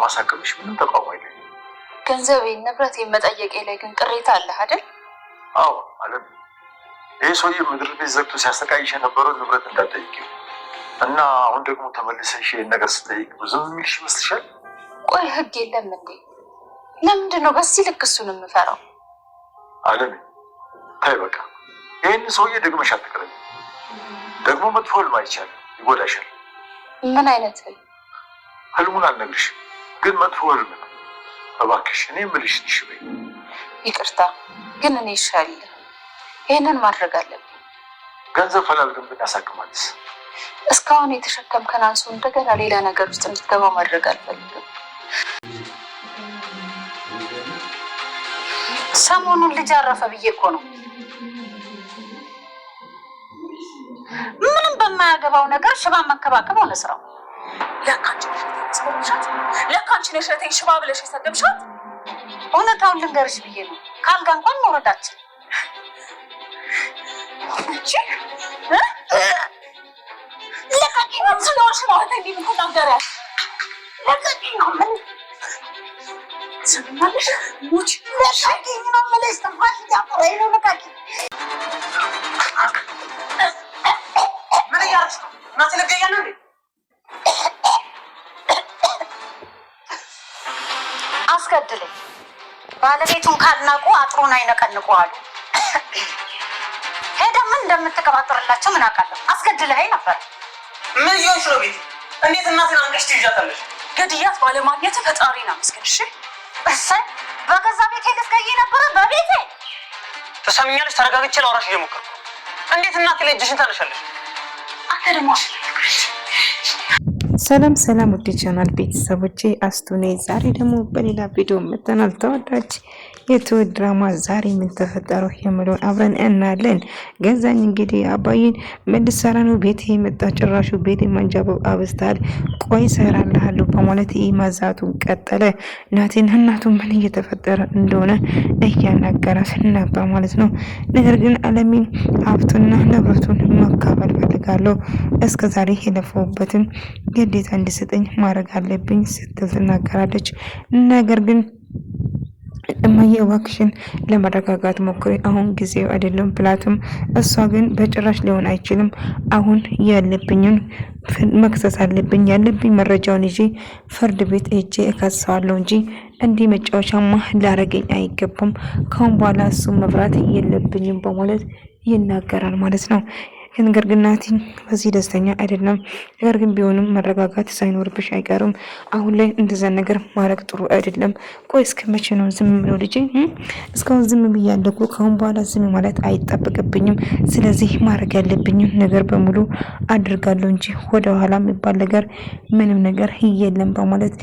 በማሳከምሽ ምንም ተቃውሞ የለኝም። ገንዘቤን ንብረቴን መጠየቄ ላይ ግን ቅሬታ አለህ አይደል? አዎ አለም። ይህ ሰውዬ ምድር ቤት ዘግቶ ሲያሰቃይሽ የነበረው ንብረት እንዳትጠይቂው እና አሁን ደግሞ ተመልሰሽ ይህን ነገር ስጠይቅ ዝም የሚልሽ ይመስልሻል? ቆይ ህግ የለም እንዴ? ለምንድን ነው በዚህ ልክ እሱን የምፈራው? አለም ታይ በቃ ይህን ሰውዬ ደግመሽ አትቅረቢ። ደግሞ መጥፎ ህልም አይቻልም፣ ይጎዳሻል። ምን አይነት ህልም? ህልሙን አልነግርሽም፣ ግን መጥፎ ህልም ነው። እባክሽ እኔ የምልሽ ትሽ በይ። ይቅርታ ግን እኔ ይሻል ይህንን ማድረግ አለብኝ። ገንዘብ ፈላልገን ብናሳክማልስ? እስካሁን የተሸከምከን አንሱ እንደገና ሌላ ነገር ውስጥ እንድትገባ ማድረግ አልፈልግም። ሰሞኑን ልጅ አረፈ ብዬ እኮ ነው። ምንም በማያገባው ነገር ሽባ መከባከብ ሆነ ስራው። ለካንቺ ነሽ እህቴን ሽባ ብለሽ የሰደብሻት? እውነታውን ልንገርሽ ብዬ ነው። ካልጋ እንኳን መውረዳችን ለካንቺ ስለሆንሽ ነው እህቴ የምትናገሪያት። ለቀቂኝ ነው ምን ሰማለሽ? ሙች ለቀቂኝ ነው የምልሽ። ተንፋሽ እያጠረኝ ነው። ለቀቂኝ። ምን እያደረግሽ ነው? እናቴ ልትገያለሁ እንዴ? አስገድለኝ። ባለቤቱን ካልናቁ አጥሩን አይነቀንቁ አሉ። ሄደህ ምን እንደምትቀባጥርላቸው ምን አውቃለሁ። አስገድለኸኝ ነበር። ምን እየሆንሽ ነው? ቤት እንዴት እናቴን አንቀሽ ትይዣታለሽ? ገድያት ባለማግኘት ፈጣሪን አመስግን። እሺ እሰይ፣ በገዛ ቤቴ ልትገይ ነበረ። በቤቴ ትሰሚኛለሽ? ተረጋግቼ ላውራሽ እየሞከርኩ። እንዴት እናቴ ላይ እጅሽን ታነሻለሽ? አንተ ደግሞ ሰላም ሰላም ውድ ቻናል ቤተሰቦቼ አስቱ ነኝ። ዛሬ ደግሞ በሌላ ቪዲዮ መጥተናል። ተወዳጅ የትሁት ድራማ ዛሬ ምን ተፈጠረው የምለውን አብረን እናያለን። ገዛኝ እንግዲህ አባዬን መልሰራ ነው ቤት የመጣ ጭራሹ ቤት ማንጃበብ አብስታል። ቆይ ሰራልሃለሁ በማለት ማዛቱን ቀጠለ። እናቱ ምን እየተፈጠረ እንደሆነ እያናገራት ነበር ማለት ነው። ነገር ግን አለሚን ሀብቱና ንብረቱን መካፈል ፈልጋለሁ፣ እስከዛሬ የለፈውበትን ግዴታ እንዲሰጠኝ ማድረግ አለብኝ ስትል ትናገራለች። ነገር ግን እማዬ እባክሽን ለማረጋጋት ሞክሪ፣ አሁን ጊዜው አይደለም ብላትም እሷ ግን በጭራሽ ሊሆን አይችልም፣ አሁን ያለብኝን መክሰስ አለብኝ፣ ያለብኝ መረጃውን ይዤ ፍርድ ቤት ሄጄ እከሰዋለሁ እንጂ እንዲህ መጫወቻማ ላረገኝ አይገባም፣ ካሁን በኋላ እሱ መፍራት የለብኝም በማለት ይናገራል ማለት ነው። ነገር ግን ናቲ በዚህ ደስተኛ አይደለም። ነገር ግን ቢሆንም መረጋጋት ሳይኖርብሽ አይቀርም። አሁን ላይ እንደዛ ነገር ማድረግ ጥሩ አይደለም። ቆይ እስከ መቼ ነው ዝም ብለው ልጄ? እስካሁን ዝም ብያለሁ። ካሁን በኋላ ዝም ማለት አይጠበቅብኝም። ስለዚህ ማድረግ ያለብኝም ነገር በሙሉ አድርጋለሁ እንጂ ወደ ኋላ የሚባል ነገር ምንም ነገር የለም በማለት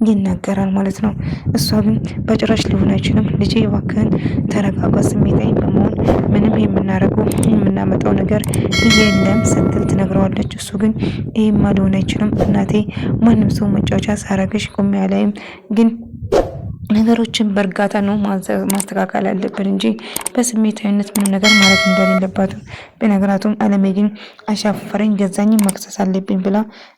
ይናገራል ማለት ነው። እሷ ግን በጭራሽ ሊሆን አይችልም፣ ልጄ እባክህን ተረጋጋ፣ ስሜታዊ በመሆን ምንም የምናደርገው የምናመጣው ነገር የለም ስትል ትነግረዋለች። እሱ ግን ይሄማ ሊሆን አይችልም እናቴ፣ ማንም ሰው መጫወቻ ሳረግሽ ቆሜ አላይም፣ ግን ነገሮችን በእርጋታ ነው ማስተካከል አለብን እንጂ በስሜታዊነት ምንም ነገር ማለት እንደሌለባት በነገራቱም አለሜ ግን አሻፈረኝ፣ ገዛኝ መክሰስ አለብኝ ብላ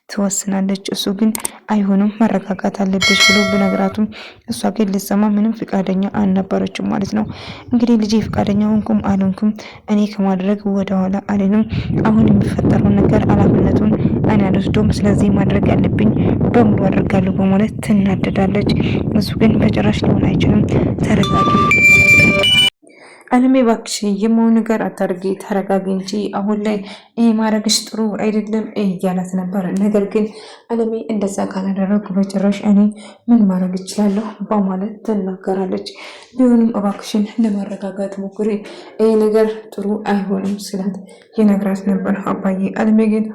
ትወስናለች። እሱ ግን አይሆንም መረጋጋት አለብሽ ብሎ በነገራቱም እሷ ግን ልትሰማ ምንም ፍቃደኛ አልነበረችም ማለት ነው። እንግዲህ ልጄ ፍቃደኛ ሆንኩም አልሆንኩም እኔ ከማድረግ ወደኋላ አልልም። አሁን የሚፈጠረውን ነገር ኃላፊነቱን እኔ አልወስዶም፣ ስለዚህ ማድረግ ያለብኝ በሙሉ አድርጋለሁ በማለት ትናደዳለች። እሱ ግን በጭራሽ ሊሆን አይችልም፣ ተረጋጊ አለሜ እባክሽ የመሆን ነገር አታርጊ፣ ተረጋጊ እንጂ አሁን ላይ ይሄ ማድረግሽ ጥሩ አይደለም እያላት ነበር። ነገር ግን አለሜ እንደዛ ካላደረጉ በጭራሽ እኔ ምን ማድረግ እችላለሁ በማለት ትናገራለች። ቢሆንም እባክሽን ለማረጋጋት ሞክሪ፣ ይሄ ነገር ጥሩ አይሆንም ስላት ይነግራት ነበር አባዬ። አለሜ ግን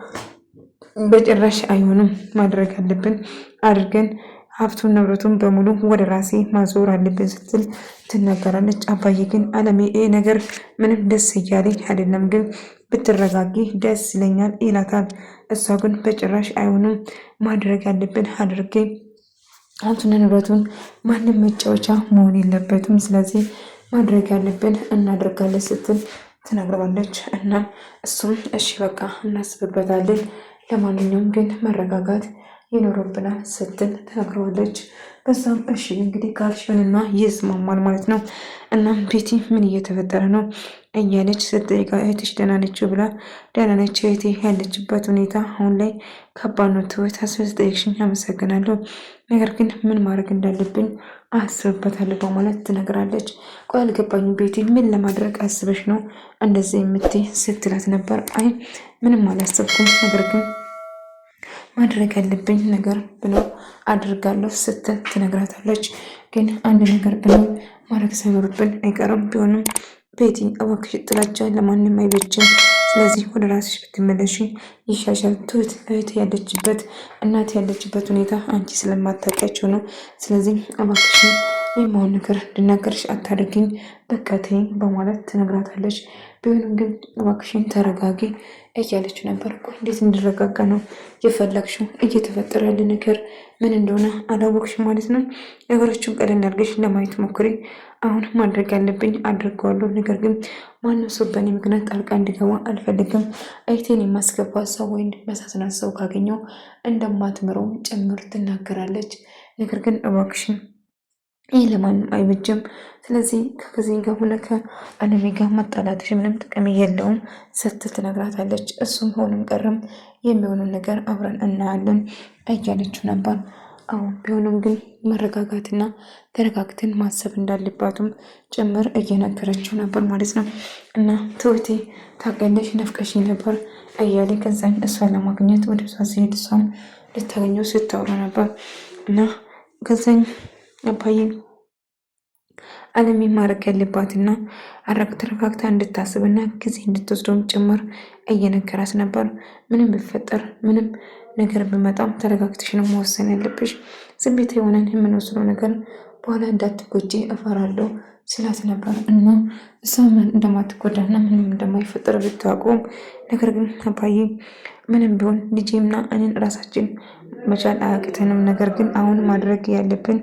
በጭራሽ አይሆንም፣ ማድረግ አለብን አድርገን ሀብቱን ንብረቱን በሙሉ ወደ ራሴ ማዞር አለብን ስትል ትናገራለች። አባዬ ግን አለሜ ይሄ ነገር ምንም ደስ እያለኝ አይደለም፣ ግን ብትረጋጊ ደስ ይለኛል ይላታል። እሷ ግን በጭራሽ አይሆንም፣ ማድረግ ያለብን አድርጌ ሀብቱን ንብረቱን ማንም መጫወቻ መሆን የለበትም፣ ስለዚህ ማድረግ ያለብን እናደርጋለን ስትል ትነግረዋለች። እና እሱም እሺ በቃ እናስብበታለን፣ ለማንኛውም ግን መረጋጋት ይኖርብናል ስትል ተናግረዋለች። በዛም እሺ እንግዲህ ካልሽንና ይስማማል ማለት ነው። እናም ቤቲ ምን እየተፈጠረ ነው እያለች ስትጠይቃ እህትሽ ደህና ነች ብላ ደህና ነች እህቴ ያለችበት ሁኔታ አሁን ላይ ከባድ ነው ትሁት ስለጠየቅሽኝ አመሰግናለሁ፣ ነገር ግን ምን ማድረግ እንዳለብኝ አስብበታለሁ በማለት ትነግራለች። ቆይ አልገባኝም ቤቲ ምን ለማድረግ አስበሽ ነው እንደዚህ የምትይ ስትላት ነበር። አይ ምንም አላሰብኩም፣ ነገር ግን ማድረግ ያለብኝ ነገር ብለው አድርጋለሁ ስትል ትነግራታለች። ግን አንድ ነገር ብለው ማድረግ ሳይኖርብን አይቀርም። ቢሆንም ቤቲ እባክሽ ጥላቻ ለማንም አይበጅም። ስለዚህ ወደ ራስሽ ብትመለሺ ይሻሻል። ትሁት እህት ያለችበት እናት ያለችበት ሁኔታ አንቺ ስለማታውቂያቸው ነው። ስለዚህ እባክሽ የማውን ነገር እንድናገርሽ አታደርግኝ በቃ ተይኝ በማለት ትነግራታለች። ቢሆንም ግን እባክሽን ተረጋጊ እያለች ነበር። እንዴት እንድረጋጋ ነው የፈለግሽው? እየተፈጠረ ያለ ነገር ምን እንደሆነ አላወቅሽ ማለት ነው? ነገሮችን ቀለል አድርገሽ ለማየት ሞክሪ። አሁን ማድረግ ያለብኝ አድርገዋለሁ፣ ነገር ግን ማንም ሰው በእኔ ምክንያት ጣልቃ እንዲገባ አልፈልግም። እህቴን የማስገባ ሰው ወይም መሳስናት ሰው ካገኘው እንደማትምረውም ጭምር ትናገራለች። ነገር ግን እባክሽን ይህ ለማንም አይበጅም። ስለዚህ ከዚህ ጋር ሆነ ከአለሜ ጋር መጣላትሽ ምንም ጥቅም የለውም ስትል ትነግራታለች። እሱም ሆንም ቀርም የሚሆነውን ነገር አብረን እናያለን እያለችው ነበር። አሁን ቢሆንም ግን መረጋጋትና ተረጋግተን ማሰብ እንዳለባትም ጭምር እየነገረችው ነበር ማለት ነው። እና ትሁቴ ታውቂያለሽ ነፍቀሽኝ ነበር እያለ ከዛን እሷን ለማግኘት ወደ እሷ ሲሄድ እሷም ልታገኘው ስታወራ ነበር። እና ከዛኝ አባዬ አለሜ ማድረግ ያለባትና ተረጋግታ እንድታስብና ጊዜ እንድትወስደውም ጭምር እየነገራት ነበር። ምንም ቢፈጠር ምንም ነገር ቢመጣም ተረጋግተሽ ነው መወሰን ያለብሽ። ዝም ቤት የሆነን የምንወስነው ነገር በኋላ እንዳትጎጂ እፈራለሁ ስላት ነበር። እና እሷም እንደማትጎዳና ምንም እንደማይፈጠር ብታውቁም ነገር ግን አባዬ ምንም ቢሆን ልጄምና እኔን ራሳችን መቻል አያቅተንም፣ ነገር ግን አሁን ማድረግ ያለብን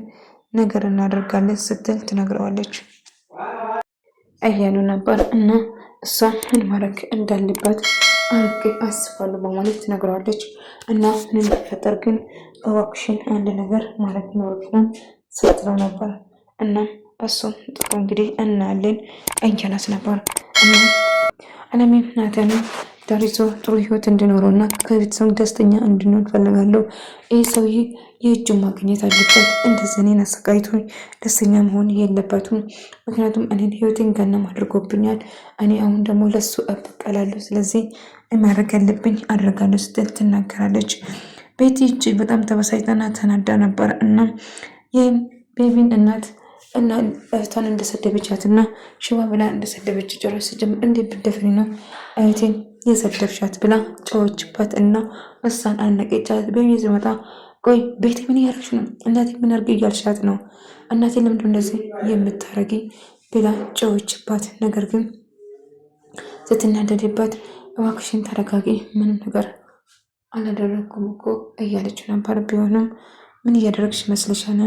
ነገር እናደርጋለን ስትል ትነግረዋለች እያሉ ነበር። እና እሷ ምን ማድረግ እንዳለባት አርግ አስባለሁ በማለት ትነግረዋለች። እና ምን ቢፈጠር ግን እባክሽን አንድ ነገር ማድረግ ይኖርብናል ስትለው ነበር። እና እሱም ጥሩ እንግዲህ እናያለን እያላት ነበር። እና አለሜ ናታን ዳሪዞ ጥሩ ህይወት እንዲኖረውና ከቤተሰቡ ደስተኛ እንድንሆን ፈልጋለሁ። ይህ ሰውዬ የእጁን ማግኘት አለበት። እንደዚህ እኔን አሰቃይቶኝ ደስተኛ መሆን የለበትም። ምክንያቱም እኔን ህይወቴን ገናም አድርጎብኛል። እኔ አሁን ደግሞ ለሱ እበቀላለሁ። ስለዚህ ማድረግ ያለብኝ አድርጋለሁ ስትል ትናገራለች። ቤቲ እጅግ በጣም ተበሳጭታና ተናዳ ነበር። እና የቤቢን እናት እና እህቷን እንደሰደበቻት እና ሽባ ብላ እንደሰደበች ጭራሽ ስጀምር እንዴት ብትደፍሪ ነው እህቴን የሰደብሻት ብላ ጨዎችባት እና እሷን አነቀቻት። ቤቢ ሲመጣ ቆይ ቤቴ ምን እያደረግሽ ነው? እናቴ ምን አድርግ እያልሻት ነው? እናቴ ለምንድን እንደዚህ የምታረጊ ብላ ጨዎችባት። ነገር ግን ስትናደድባት እባክሽን ተረጋጊ፣ ምንም ነገር አላደረኩም እኮ እያለችው ነበር። ቢሆንም ምን እያደረግሽ ይመስልሻል?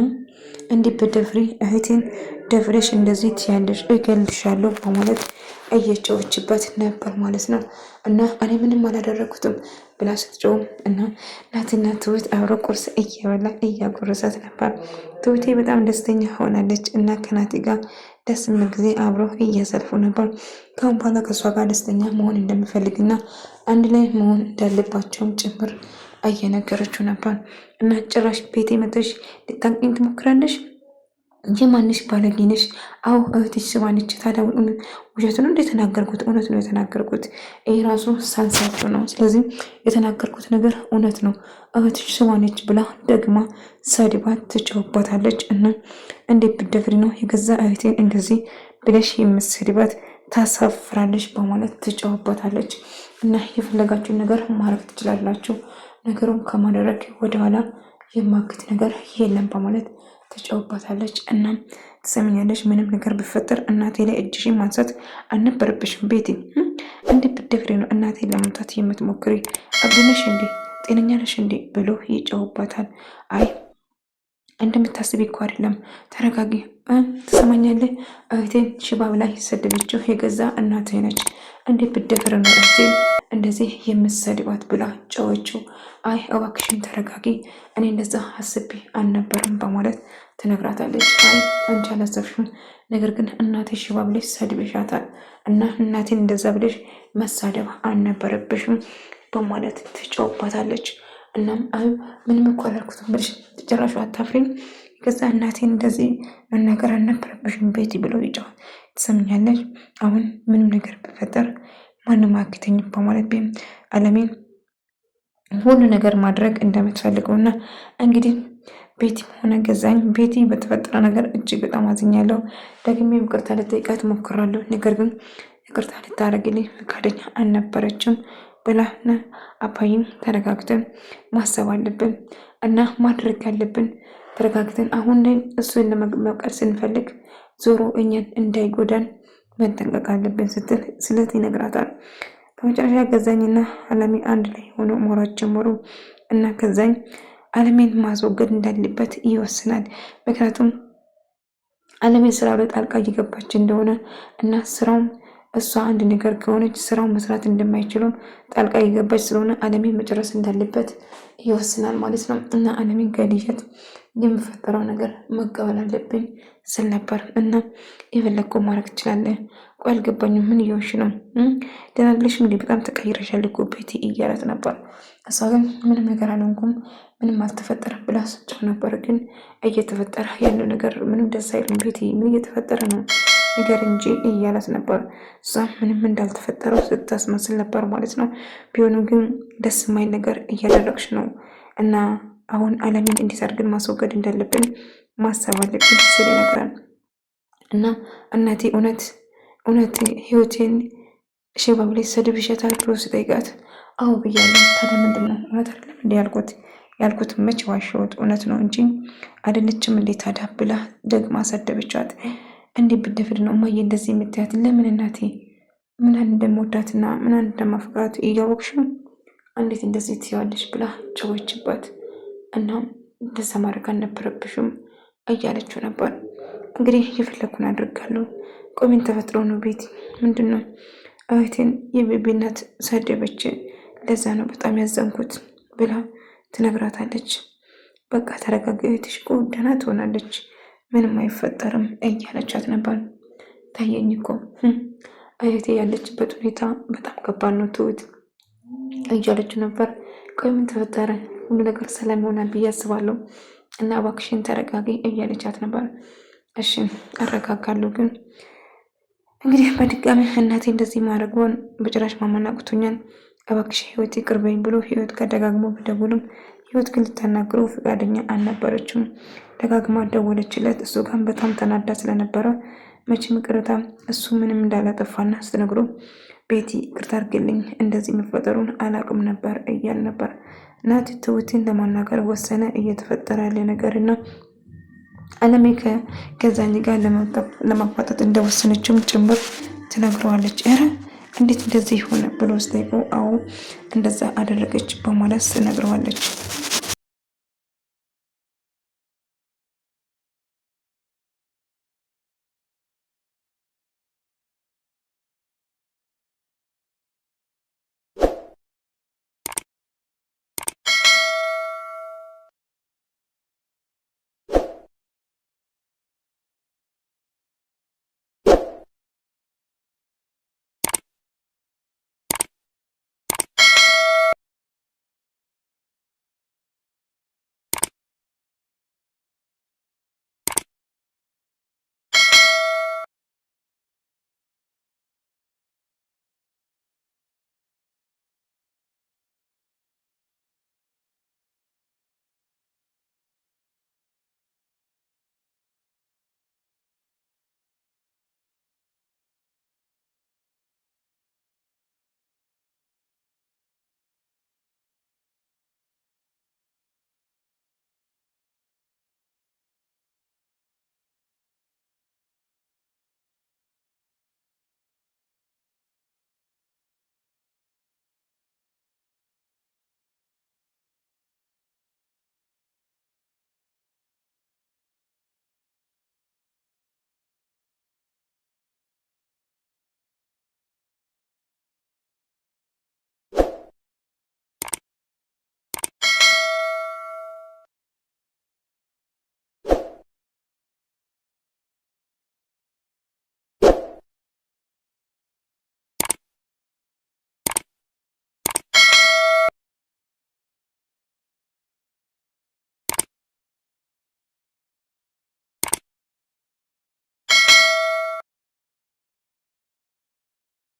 እንዲህ በደፍሪ እህቴን ደፍሬሽ እንደዚህ ትያለሽ እገልሻለሁ በማለት እየጨዎችበት ነበር ማለት ነው። እና እኔ ምንም አላደረኩትም ብላ ስትጮም እና ናትና ትሁት አብሮ ቁርስ እየበላ እያጎረሳት ነበር። ትሁቴ በጣም ደስተኛ ሆናለች እና ከናቲ ጋር ደስ የሚል ጊዜ አብሮ እያሰልፉ ነበር። ካሁን በኋላ ከእሷ ጋር ደስተኛ መሆን እንደሚፈልግና አንድ ላይ መሆን እንዳለባቸውም ጭምር እየነገረችው ነበር። እና ጭራሽ ቤቴ መጥተሽ ልታንቂኝ ትሞክራለሽ? የማንሽ ባለጌ ነሽ? አዎ እህትሽ ስማነች። ታዲያ ውሸት ነው እንደ የተናገርኩት? እውነት ነው የተናገርኩት። ይሄ ራሱ ሳንሳቸው ነው። ስለዚህ የተናገርኩት ነገር እውነት ነው። እህትሽ ስማነች ብላ ደግማ ሰድባት ትጨውባታለች። እና እንዴት ብትደፍሪ ነው የገዛ እህቴን እንደዚህ ብለሽ የምትሰድባት? ታሳፍራለች በማለት ትጨውባታለች። እና የፈለጋችሁን ነገር ማድረግ ትችላላችሁ፣ ነገሩን ከማድረግ ወደኋላ የማግት ነገር የለም በማለት ትጨውባታለች። እና ትሰሚኛለሽ፣ ምንም ነገር ቢፈጠር እናቴ ላይ እጅሽን ማንሳት አልነበረብሽም። ቤቴ እንዴት ብትደፍሪ ነው እናቴ ለመምታት የምትሞክሪ? አብድነሽ እንዴ? ጤነኛ ነሽ እንዴ? ብሎ ይጨውባታል። አይ እንደምታስቢ እኮ አይደለም፣ ተረጋጊ። ትሰማኛለህ? እህቴን ሽባ ብላ የሰደበችው የገዛ እናቴ ነች። እንዴት ብትደፍር ነው እህቴን እንደዚህ የምትሰድባት ብላ ጨወችው። አይ እባክሽን ተረጋጊ፣ እኔ እንደዛ አስቤ አልነበረም በማለት ትነግራታለች። አይ አንቺ አላሰብሽም፣ ነገር ግን እናቴ ሽባ ብለሽ ሰድበሻታል እና እናቴን እንደዛ ብለሽ መሳደብ አልነበረብሽም በማለት ትጨውባታለች። እናም አይ ምንም እኮ አላልኩትም ብለሽ ጭራሽ አታፍሪም? ከዛ እናቴን እንደዚህ መናገር አልነበረብሽም ቤቲ ብለው ይጫዋል። ትሰምኛለች? አሁን ምንም ነገር ቢፈጠር ማንም አያግተኝም በማለት አለሜን ሁሉ ነገር ማድረግ እንደምትፈልገውና እንግዲህ ቤቲ ሆነ ገዛኝ ቤቲ በተፈጠረ ነገር እጅግ በጣም አዝኛለሁ። ደግሜ ይቅርታ ልጠይቃት ሞክራለሁ፣ ነገር ግን ይቅርታ ልታደርግልኝ ፈቃደኛ አልነበረችም ብላና አባይም ተረጋግተን ማሰብ አለብን እና ማድረግ ያለብን ተረጋግተን አሁን ላይ እሱን ለመብቀል ስንፈልግ ዞሮ እኛን እንዳይጎዳን መጠንቀቅ አለብን ስትል ስለት ይነግራታል። በመጨረሻ ገዛኝና አለሜ አንድ ላይ ሆኖ ማውራት ጀመሩ እና ገዛኝ አለሜን ማስወገድ እንዳለበት ይወስናል። ምክንያቱም አለሜን ስራው ላይ ጣልቃ እየገባች እንደሆነ እና ስራውም እሷ አንድ ነገር ከሆነች ስራው መስራት እንደማይችሉም ጣልቃ እየገባች ስለሆነ አለሜን መጨረስ እንዳለበት ይወስናል ማለት ነው። እና አለሜን ከልየት የሚፈጠረው ነገር መቀበል አለብኝ ስል ነበር እና የፈለግከው ማድረግ ትችላለህ። ቆይ አልገባኝም፣ ምን እየሆንሽ ነው? ደህና ብለሽ እንግዲህ በጣም ተቀይረሻል እኮ ቤቲ እያላት ነበር። እሷ ግን ምንም ነገር አልሆንኩም፣ ምንም አልተፈጠረም ብላ ስጫው ነበር። ግን እየተፈጠረ ያለው ነገር ምንም ደስ አይልም ቤቲ፣ ምን እየተፈጠረ ነው ነገር እንጂ እያላት ነበር። እሷ ምንም እንዳልተፈጠረው ስታስመስል ነበር ማለት ነው። ቢሆንም ግን ደስ የማይል ነገር እያደረግሽ ነው እና አሁን አለሜን እንዴት አድርገን ማስወገድ እንዳለብን ማሰብ አለብን ስል ይነግራል። እና እናቴ እውነት ህይወቴን ሽባ ብለሽ ሰድብሻታል ብሎ ስጠይቃት አዎ ብያለሁ። ታዲያ ምንድን ነው እውነት አይደለም እንዲ ያልኩት መች ዋሸሁት? እውነት ነው እንጂ አይደለችም እንዴ ታዲያ ብላ ደግማ ሰደበቻት። እንዴ ብደፍድ ነው እማዬ እንደዚህ የምታያት? ለምን እናቴ ምናን እንደምወዳትና ምናን እንደማፍቃት እያወቅሽም እንዴት እንደዚህ ትይዋለሽ ብላ ጨወችባት። እና እንደዛ ማድረግ አልነበረብሽም እያለችው ነበር። እንግዲህ የፈለኩን አድርጋለሁ። ቆሜን ተፈጥሮ ነው ቤት ምንድን ነው እህቴን የቤቢ እናት ሰደበች፣ ለዛ ነው በጣም ያዘንኩት ብላ ትነግራታለች። በቃ ተረጋጋ፣ እህትሽ እኮ ደህና ትሆናለች፣ ምንም አይፈጠርም እያለቻት ነበር። ታየኝ እኮ እህቴ ያለችበት ሁኔታ በጣም ከባድ ነው ትሁት እያለችው ነበር። ቆይ ምን ተፈጠረ? ሁሉ ነገር ሰላም ይሆናል ብዬ አስባለሁ እና እባክሽን ተረጋጊ እያለቻት ነበር። እሺ አረጋጋለሁ፣ ግን እንግዲህ በድጋሚ እናቴ እንደዚህ ማድረጓን በጭራሽ ማመናቅቶኛል፣ እባክሽ ህይወት ይቅርበኝ ብሎ ህይወት ጋር ደጋግሞ ቢደውልም ህይወት ግን ልታናግረው ፈቃደኛ አልነበረችም። ደጋግማ ደወለችለት። እሱ ጋር በጣም ተናዳ ስለነበረ መቼም ቅርታ እሱ ምንም እንዳላጠፋና ስትነግሮ ቤቲ ይቅርታ አድርግልኝ እንደዚህ መፈጠሩን አላቅም ነበር እያል ነበር። ናቲ ትሁትን ለማናገር ወሰነ። እየተፈጠረ ያለ ነገርና አለሜ ከገዛኝ ጋር ለማፋጠጥ እንደወሰነችም ጭምር ትነግረዋለች። ኧረ እንዴት እንደዚህ ሆነ ብሎ ስጠይቀው አዎ እንደዛ አደረገች በማለት ትነግረዋለች።